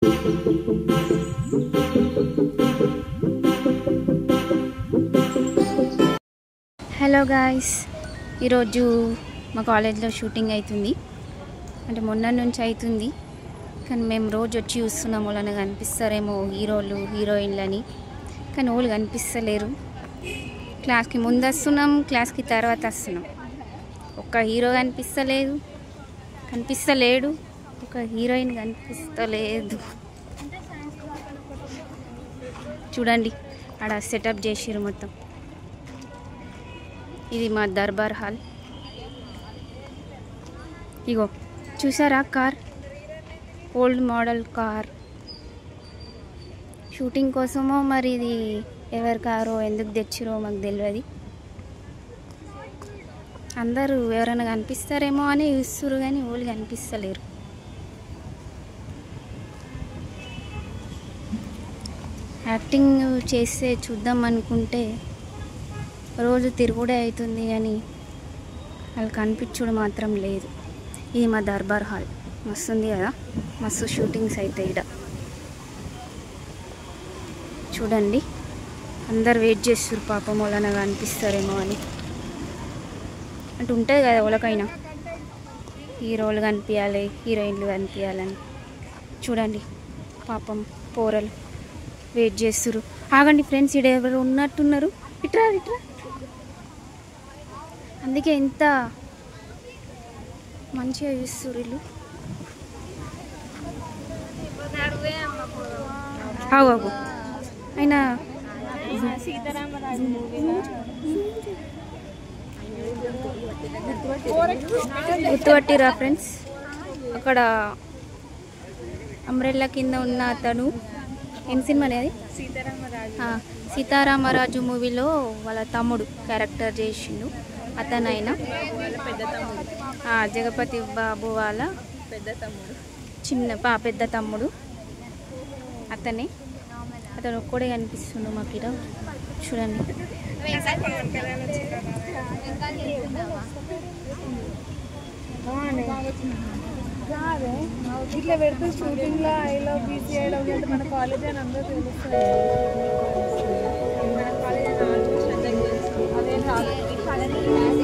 Hello guys, ఈరోజు మా కాలేజ్లో షూటింగ్ అవుతుంది. అంటే మొన్న నుంచి అవుతుంది, కానీ మేము రోజు వచ్చి చూస్తున్నాము. వాళ్ళని కనిపిస్తారేమో హీరోలు హీరోయిన్లని, కానీ వాళ్ళు కనిపిస్తలేరు. క్లాస్కి ముందు వస్తున్నాం, క్లాస్కి తర్వాత వస్తున్నాం. ఒక హీరో కనిపిస్తలేడు, ఒక హీరోయిన్ కనిపిస్తలేదు. చూడండి, ఆడ సెటప్ చేసిర్రు మొత్తం. ఇది మా దర్బార్ హాల్. ఇగో చూసారా car, old model car. Shooting కోసమో మరి ఇది ఎవరి కారో ఎందుకు తెచ్చిరో మాకు తెలియదు. అందరూ ఎవరైనా కనిపిస్తారేమో అని చూస్తున్నారు, కానీ వాళ్ళు కనిపిస్తలేరు. యాక్టింగ్ చేస్తే చూద్దాం అనుకుంటే రోజు తిరుగుడే అవుతుంది, కానీ వాళ్ళు కనిపించుడు మాత్రం లేదు. ఇది మా దర్బార్ హాల్. మస్తు ఉంది కదా, మస్తు షూటింగ్స్ అవుతాయి ఇక్కడ. చూడండి, అందరు వెయిట్ చేస్తారు పాపం వాళ్ళని కనిపిస్తారేమో అని. అంటే ఉంటుంది కదా వాళ్ళకైనా, హీరోలు కనిపించాలి, హీరోయిన్లు కనిపించాలని. చూడండి పాపం పోరలు వెయిట్ చేస్తారు. ఆగండి ఫ్రెండ్స్, ఇక్కడ ఎవరు ఉన్నట్టున్నారు. ఇట్రా ఇట్రా. అందుకే ఎంత మంచిగా చూస్తారు వీళ్ళు. ఆగు, అయినా గుర్తుపట్టిరా ఫ్రెండ్స్? అక్కడ అంబ్రెల్లా కింద ఉన్న అతను ఏం సినిమా అనేది? సీతారామరాజు మూవీలో వాళ్ళ తమ్ముడు క్యారెక్టర్ చేసిండు. అతనైనా జగపతి బాబు వాళ్ళ పెద్ద తమ్ముడు అతనే. అతను ఒక్కడే కనిపిస్తుండు మాకు ఇక్కడ. చూడండి, ఇట్లా పెడితే షూటింగ్ లో I love BC I love అంటే మన కాలేజ్ అని అందరూ తెలుస్తుంది. మన కాలేజ్ అని అదే